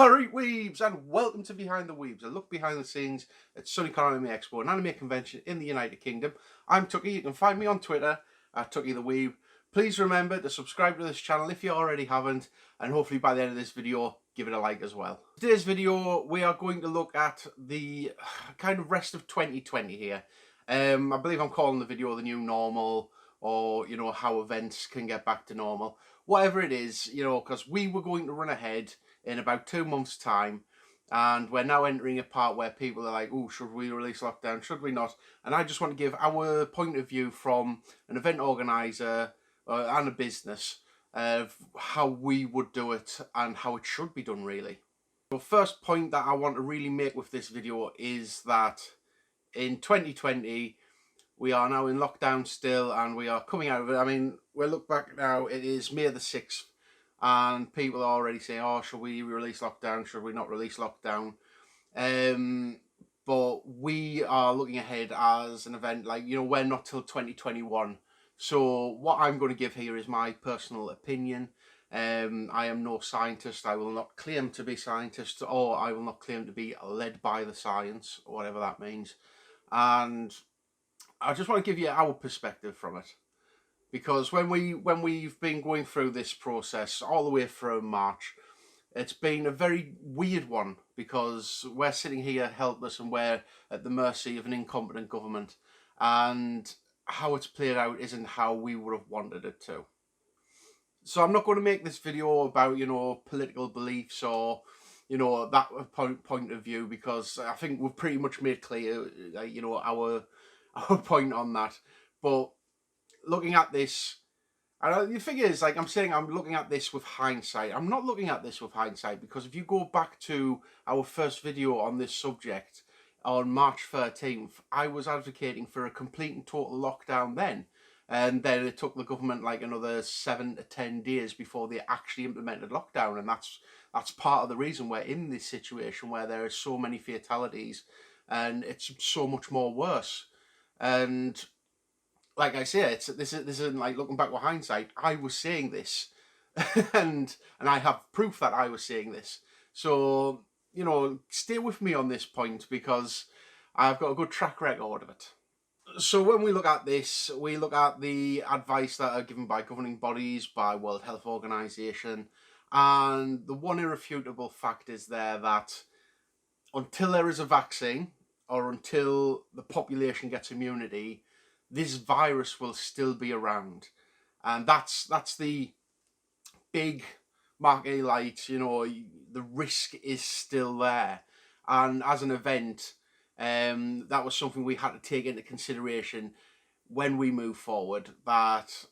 Alright Weebs, and welcome to Behind the Weebs, a look behind the scenes at SunnyCon Anime Expo, an anime convention in the United Kingdom. I'm Tucky. You can find me on Twitter at Tucky the Weeb. Please remember to subscribe to this channel if you already haven't, and hopefully by the end of this video give it a like as well. Today's video we are going to look at the kind of rest of 2020 here. I believe I'm calling the video the new normal, or how events can get back to normal. Whatever it is, because we were going to run ahead in about 2 months' time, and we're now entering a part where people are like, oh, should we release lockdown, should we not? And I just want to give our point of view from an event organizer and a business of how we would do it and how it should be done, really. The first point that I want to really make with this video is that in 2020 we are now in lockdown still, and we are coming out of it. I mean, we'll look back now, it is May the 6th, and people are already saying, oh, should we release lockdown, should we not release lockdown? But we are looking ahead as an event, like, we're not till 2021. So what I'm going to give here is my personal opinion. I am no scientist. I will not claim to be scientist, or I will not claim to be led by the science, or whatever that means. And I just want to give you our perspective from it. Because when we've been going through this process all the way from March, it's been a very weird one, because we're sitting here helpless and we're at the mercy of an incompetent government, and how it's played out isn't how we would have wanted it to. So I'm not going to make this video about political beliefs or that point of view, because I think we've pretty much made clear our point on that. But looking at this, and the thing is, like I'm saying, I'm looking at this with hindsight. I'm not looking at this with hindsight, because if you go back to our first video on this subject on March 13th, I was advocating for a complete and total lockdown then. And then it took the government like another 7 to 10 days before they actually implemented lockdown. And that's part of the reason we're in this situation where there are so many fatalities and it's so much more worse. And like I say, this isn't like looking back with hindsight. I was saying this, and I have proof that I was saying this. So stay with me on this point, because I've got a good track record of it. So when we look at this, we look at the advice that are given by governing bodies, by World Health Organization, and the one irrefutable fact is there that until there is a vaccine, or until the population gets immunity, this virus will still be around. And that's the big marquee light, the risk is still there. And as an event, that was something we had to take into consideration when we move forward, that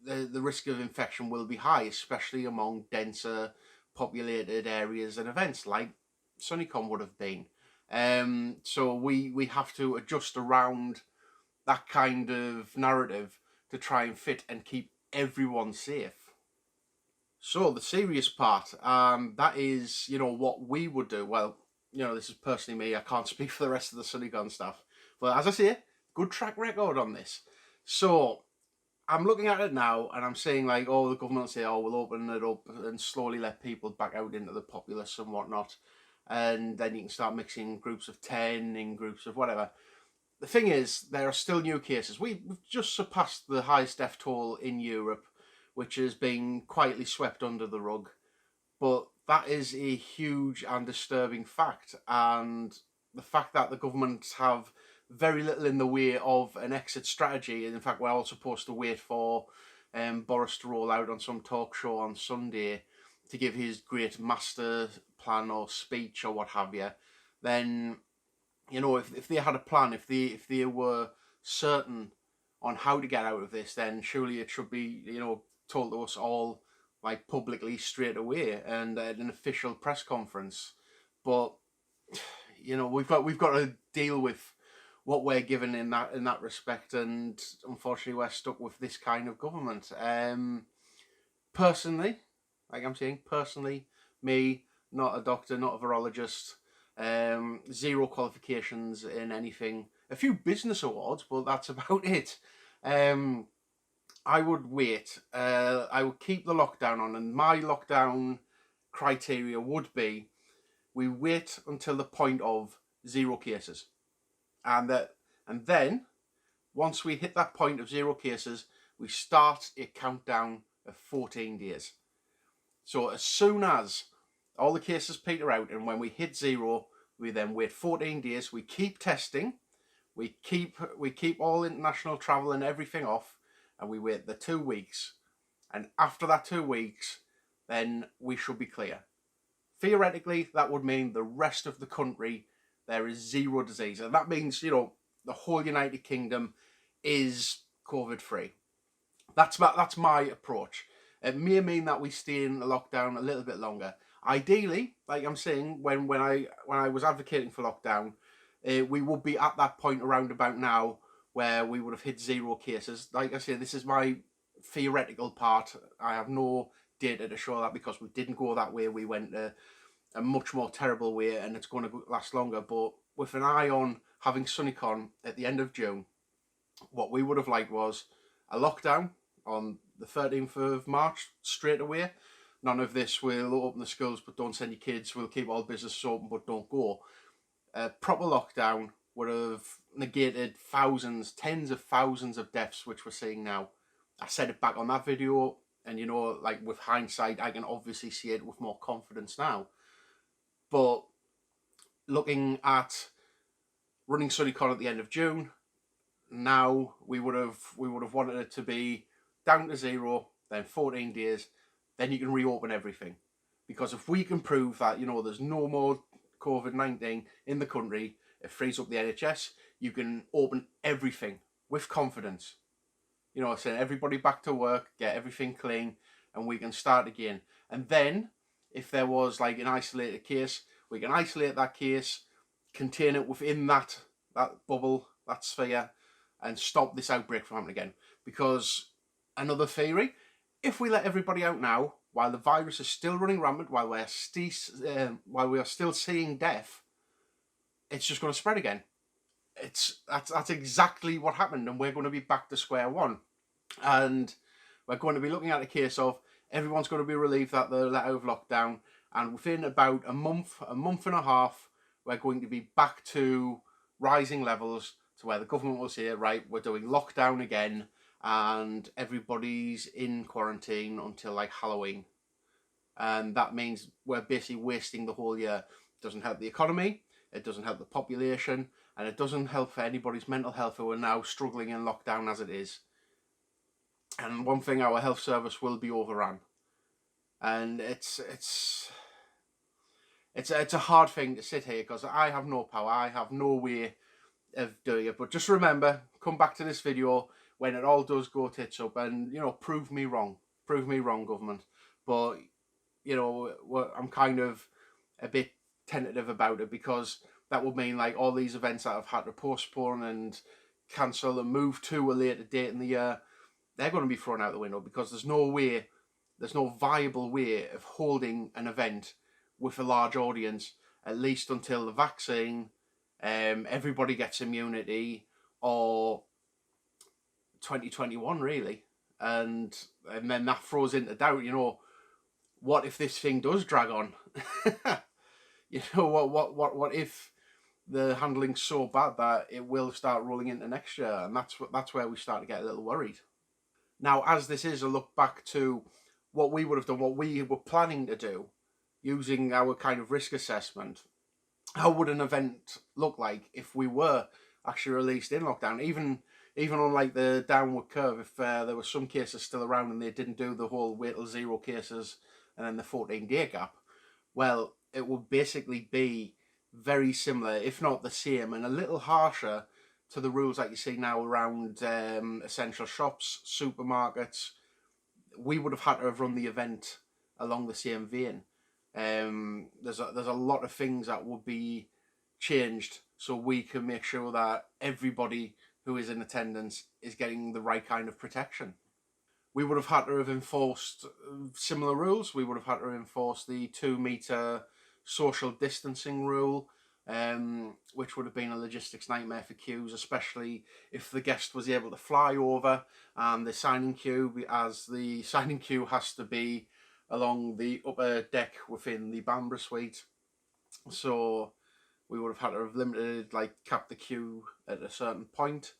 the risk of infection will be high, especially among denser populated areas and events like SunnyCon would have been. So we have to adjust around that kind of narrative to try and fit and keep everyone safe. So the serious part, that is, what we would do. Well, this is personally me. I can't speak for the rest of the SunnyCon staff. But as I say, good track record on this. So I'm looking at it now and I'm saying like, oh, the government will say, oh, we'll open it up and slowly let people back out into the populace and whatnot. And then you can start mixing groups of 10 in groups of whatever. The thing is, there are still new cases. We've just surpassed the highest death toll in Europe, which has been quietly swept under the rug. But that is a huge and disturbing fact. And the fact that the governments have very little in the way of an exit strategy. And in fact, we're all supposed to wait for Boris to roll out on some talk show on Sunday to give his great master plan or speech or what have you. Then if they had a plan, if they were certain on how to get out of this, then surely it should be, told to us all, like, publicly straight away and at an official press conference. But we've got to deal with what we're given in that respect, and unfortunately we're stuck with this kind of government. Personally, like I'm saying, me, not a doctor, not a virologist, zero qualifications in anything, a few business awards, but that's about it. I would wait. I would keep the lockdown on, and my lockdown criteria would be we wait until the point of 0 cases. And then, once we hit that point of 0 cases, we start a countdown of 14 days. So as soon as all the cases peter out and when we hit 0, we then wait 14 days. We keep testing. We keep all international travel and everything off, and we wait the 2 weeks. And after that 2 weeks, then we should be clear. Theoretically, that would mean the rest of the country, there is 0 disease. And that means, you know, the whole United Kingdom is COVID-free. That's my approach. It may mean that we stay in lockdown a little bit longer. Ideally, like I'm saying, when I was advocating for lockdown, we would be at that point around about now where we would have hit 0 cases. Like I say, this is my theoretical part. I have no data to show that because we didn't go that way. We went a much more terrible way, and it's going to last longer. But with an eye on having SunnyCon at the end of June, what we would have liked was a lockdown on the 13th of March straight away. None of this, we'll open the schools but don't send your kids, we'll keep all businesses open but don't go. A proper lockdown would have negated thousands, tens of thousands of deaths which we're seeing now. I said it back on that video, and you know, like with hindsight, I can obviously see it with more confidence now. But looking at running SunnyCon at the end of June, now we would have wanted it to be down to 0, then 14 days, then you can reopen everything. Because if we can prove that, you know, there's no more COVID-19 in the country, it frees up the NHS, you can open everything with confidence. You know, send everybody back to work, get everything clean, and we can start again. And then, if there was like an isolated case, we can isolate that case, contain it within that bubble, that sphere, and stop this outbreak from happening again. Because another theory, if we let everybody out now, while the virus is still running rampant, while we are still seeing death, it's just going to spread again. That's exactly what happened, and we're going to be back to square one. And we're going to be looking at a case of everyone's going to be relieved that they're let out of lockdown, and within about a month and a half, we're going to be back to rising levels to where the government will say, right, we're doing lockdown again, and everybody's in quarantine until like Halloween. And that means we're basically wasting the whole year. It doesn't help the economy, it doesn't help the population, and it doesn't help for anybody's mental health who are now struggling in lockdown as it is. And one thing, our health service will be overrun. And it's a hard thing to sit here because I have no power, I have no way of doing it. But just remember, come back to this video when it all does go tits up, and you know, prove me wrong, government. But you know, I'm kind of a bit tentative about it, because that would mean like all these events that I've had to postpone and cancel and move to a later date in the year, they're going to be thrown out the window, because there's no viable way of holding an event with a large audience, at least until the vaccine, everybody gets immunity, or 2021 really. And then that throws into doubt, you know, what if this thing does drag on? You know, what if the handling's so bad that it will start rolling into next year? And that's where we start to get a little worried. Now, as this is a look back to what we would have done, what we were planning to do, using our kind of risk assessment, how would an event look like if we were actually released in lockdown? Even on like the downward curve, if there were some cases still around and they didn't do the whole wait till 0 cases and then the 14-day gap, well, it would basically be very similar, if not the same, and a little harsher to the rules that you see now around essential shops, supermarkets. We would have had to have run the event along the same vein. There's a lot of things that would be changed so we can make sure that everybody who is in attendance is getting the right kind of protection. We would have had to have enforced similar rules. We would have had to enforce the 2-metre social distancing rule, which would have been a logistics nightmare for queues, especially if the guest was able to fly over, and the signing queue, as the signing queue has to be along the upper deck within the Bambra suite. So we would have had to have limited, like capped the queue at a certain point.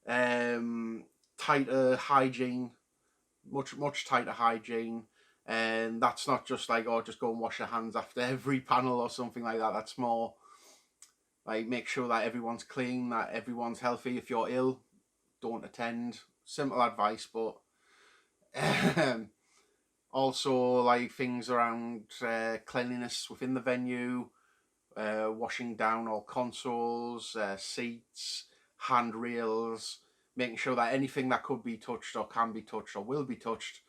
Tighter hygiene, much tighter hygiene. And that's not just like, oh, just go and wash your hands after every panel or something like that. That's more like make sure that everyone's clean, that everyone's healthy. If you're ill, don't attend. Simple advice, but also like things around cleanliness within the venue, washing down all consoles, seats, handrails, making sure that anything that could be touched or can be touched or will be touched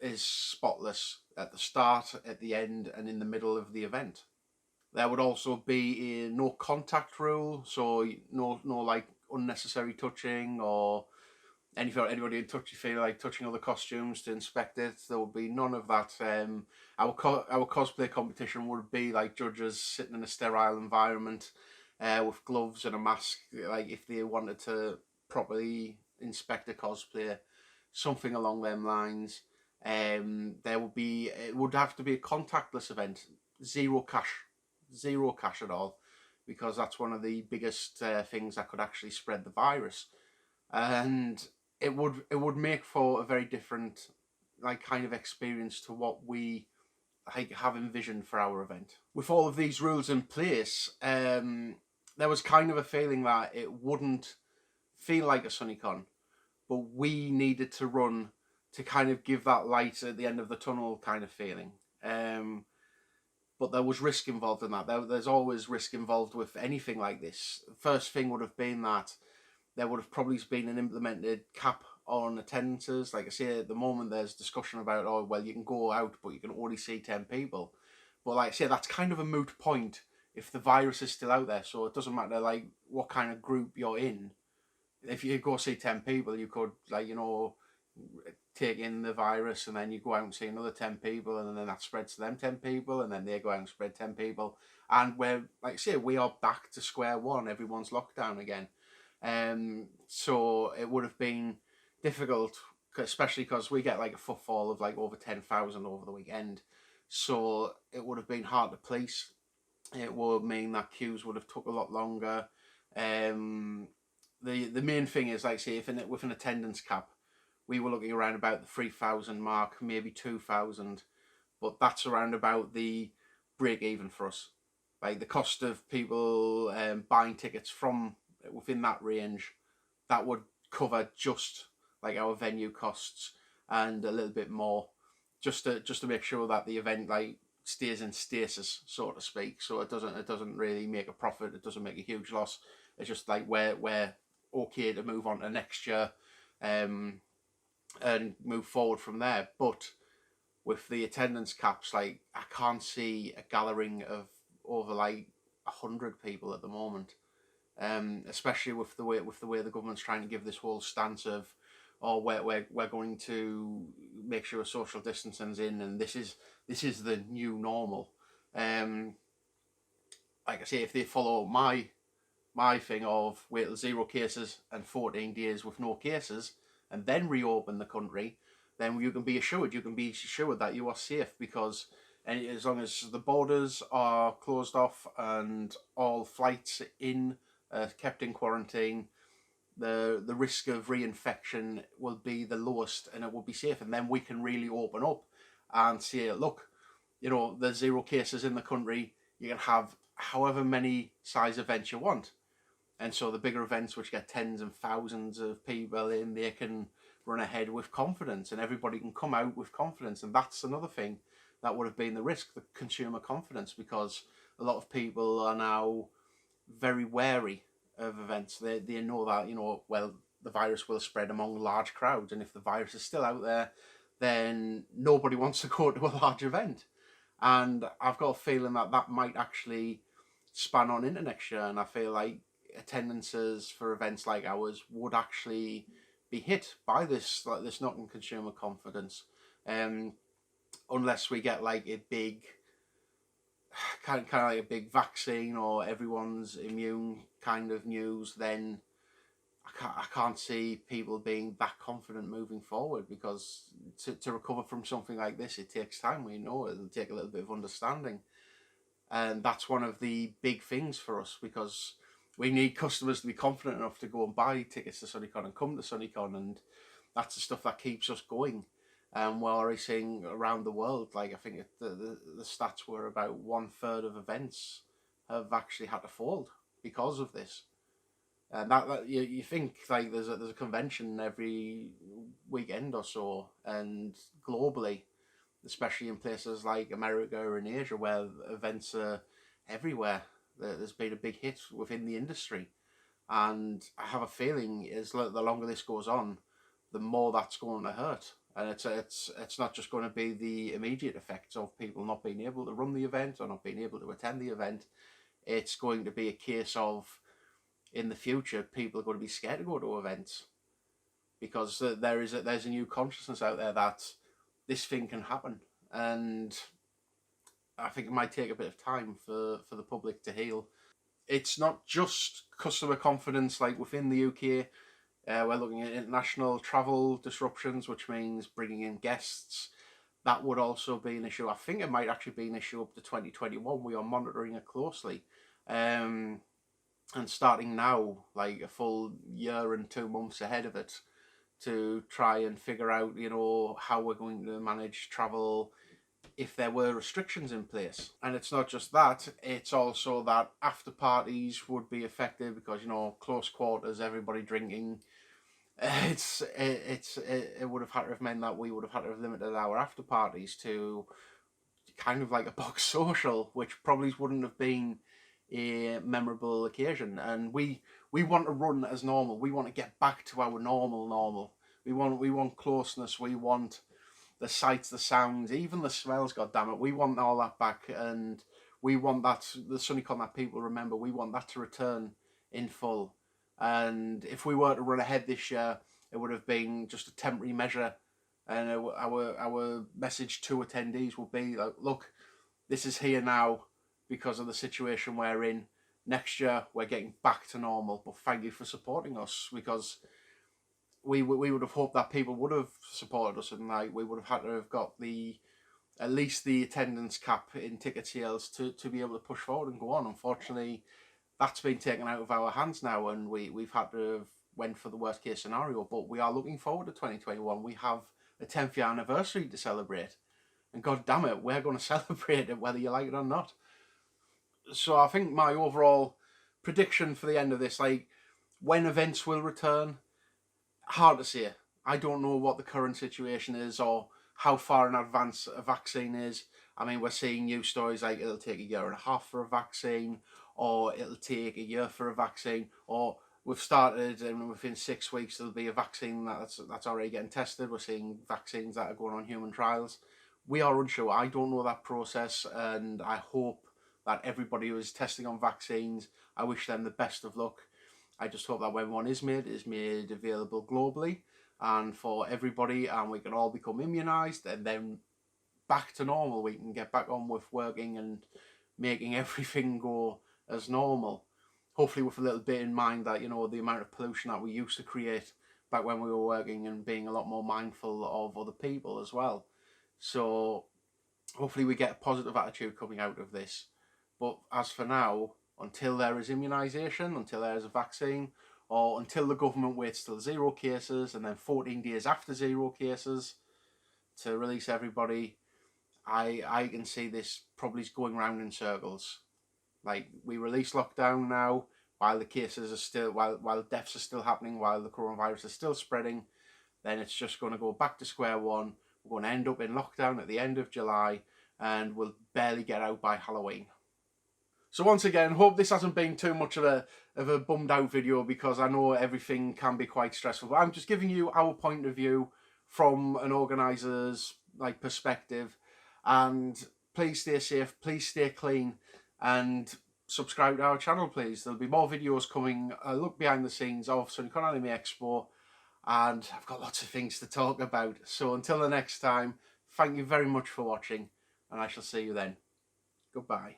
is spotless at the start, at the end, and in the middle of the event. There would also be a no contact rule, so no like unnecessary touching or anybody in touch you feel like touching other costumes to inspect it. There would be none of that. Our cosplay competition would be like judges sitting in a sterile environment with gloves and a mask, like if they wanted to properly inspect a cosplayer, something along them lines. It would have to be a contactless event, zero cash at all, because that's one of the biggest things that could actually spread the virus. And it would make for a very different like kind of experience to what we like have envisioned for our event. With all of these rules in place, there was kind of a feeling that it wouldn't feel like a SunnyCon, but we needed to run to kind of give that light at the end of the tunnel kind of feeling. But there was risk involved in that. There's always risk involved with anything like this. First thing would have been that there would have probably been an implemented cap on attendances. Like I say, at the moment there's discussion about, oh, well, you can go out, but you can only see 10 people. But like I say, that's kind of a moot point if the virus is still out there. So it doesn't matter like what kind of group you're in. If you go see 10 people, you could like, take in the virus and then you go out and see another 10 people and then that spreads to them 10 people and then they go out and spread 10 people. And we're, like I say, we are back to square one. Everyone's locked down again. So it would have been difficult, especially because we get like a footfall of like over 10,000 over the weekend. So it would have been hard to police. It would mean that queues would have took a lot longer. The main thing is, like say, if with an attendance cap, we were looking around about the 3,000 mark, maybe 2,000, but that's around about the break even for us. Like the cost of people buying tickets from within that range, that would cover just like our venue costs and a little bit more, just to make sure that the event like stays in stasis, so to speak. So it doesn't really make a profit. It doesn't make a huge loss. It's just like we're okay to move on to next year. And move forward from there. But with the attendance caps, like I can't see a gathering of over like 100 people at the moment. Especially with the way the government's trying to give this whole stance of, oh, we're going to make sure social distancing's in, and this is the new normal. Like I say, if they follow my thing of wait till 0 cases and 14 days with no cases, and then reopen the country, then you can be assured that you are safe, because as long as the borders are closed off and all flights in kept in quarantine, the risk of reinfection will be the lowest and it will be safe, and then we can really open up and say, look, there's 0 cases in the country, you can have however many size events you want. And so the bigger events, which get tens and thousands of people in, they can run ahead with confidence and everybody can come out with confidence. And that's another thing that would have been the risk, the consumer confidence, because a lot of people are now very wary of events. They know that, well, the virus will spread among large crowds. And if the virus is still out there, then nobody wants to go to a large event. And I've got a feeling that might actually span on into next year. And I feel like attendances for events like ours would actually be hit by this knocking consumer confidence, unless we get like a big kind of like a big vaccine or everyone's immune kind of news. Then I can't see people being that confident moving forward, because to recover from something like this, it takes time. We know it'll take a little bit of understanding. And that's one of the big things for us, because we need customers to be confident enough to go and buy tickets to SunnyCon and come to SunnyCon, and that's the stuff that keeps us going. While racing around the world, like I think the stats were about 1/3 of events have actually had to fold because of this. And that you think like there's a convention every weekend or so, and globally, especially in places like America and Asia where events are everywhere, there's been a big hit within the industry. And I have a feeling is the longer this goes on, the more that's going to hurt. And it's not just going to be the immediate effects of people not being able to run the event or not being able to attend the event. It's going to be a case of, in the future, people are going to be scared to go to events, because there's a new consciousness out there that this thing can happen. And I think it might take a bit of time for the public to heal. It's not just customer confidence like within the UK. We're looking at international travel disruptions, which means bringing in guests. That would also be an issue. I think it might actually be an issue up to 2021. We are monitoring it closely. And starting now, like a full year and 2 months ahead of it, to try and figure out, how we're going to manage travel if there were restrictions in place. And it's not just that, it's also that after parties would be affected, because close quarters, everybody drinking. It would have had to have meant that we would have had to have limited our after parties to kind of like a box social, which probably wouldn't have been a memorable occasion. And we want to run as normal. We want to get back to our normal. We want closeness. We want the sights, the sounds, even the smells. God damn it, we want all that back, and we want that the SunnyCon that people remember. We want that to return in full. And if we were to run ahead this year, it would have been just a temporary measure. And our message to attendees will be like, look, this is here now because of the situation we're in. Next year, we're getting back to normal. But thank you for supporting us, because we would have hoped that people would have supported us, and like we would have had to have got at least the attendance cap in ticket sales to be able to push forward and go on. Unfortunately, that's been taken out of our hands now, and we've had to have went for the worst case scenario. But we are looking forward to 2021. We have a 10th year anniversary to celebrate, and god damn it, we're going to celebrate it whether you like it or not. So I think my overall prediction for the end of this, like when events will return, hard to say. I don't know what the current situation is or how far in advance a vaccine is. I mean, we're seeing news stories like it'll take a year and a half for a vaccine, or it'll take a year for a vaccine, or we've started and within 6 weeks there'll be a vaccine that's already getting tested. We're seeing vaccines that are going on human trials. We are unsure. I don't know that process, and I hope that everybody who is testing on vaccines, I wish them the best of luck. I just hope that when one is made available globally and for everybody, and we can all become immunised, and then back to normal. We can get back on with working and making everything go as normal. Hopefully with a little bit in mind that, the amount of pollution that we used to create back when we were working, and being a lot more mindful of other people as well. So hopefully we get a positive attitude coming out of this. But as for now, until there is immunisation, until there is a vaccine, or until the government waits till 0 cases and then 14 days after 0 cases to release everybody, I can see this probably going round in circles. Like, we release lockdown now while the cases are still, while deaths are still happening, while the coronavirus is still spreading, then it's just going to go back to square one. We're going to end up in lockdown at the end of July, and we'll barely get out by Halloween. So once again, hope this hasn't been too much of a bummed out video, because I know everything can be quite stressful. But I'm just giving you our point of view from an organiser's perspective. And please stay safe, please stay clean, and subscribe to our channel, please. There'll be more videos coming. A look behind the scenes of SunnyCon Anime Expo, and I've got lots of things to talk about. So until the next time, thank you very much for watching, and I shall see you then. Goodbye.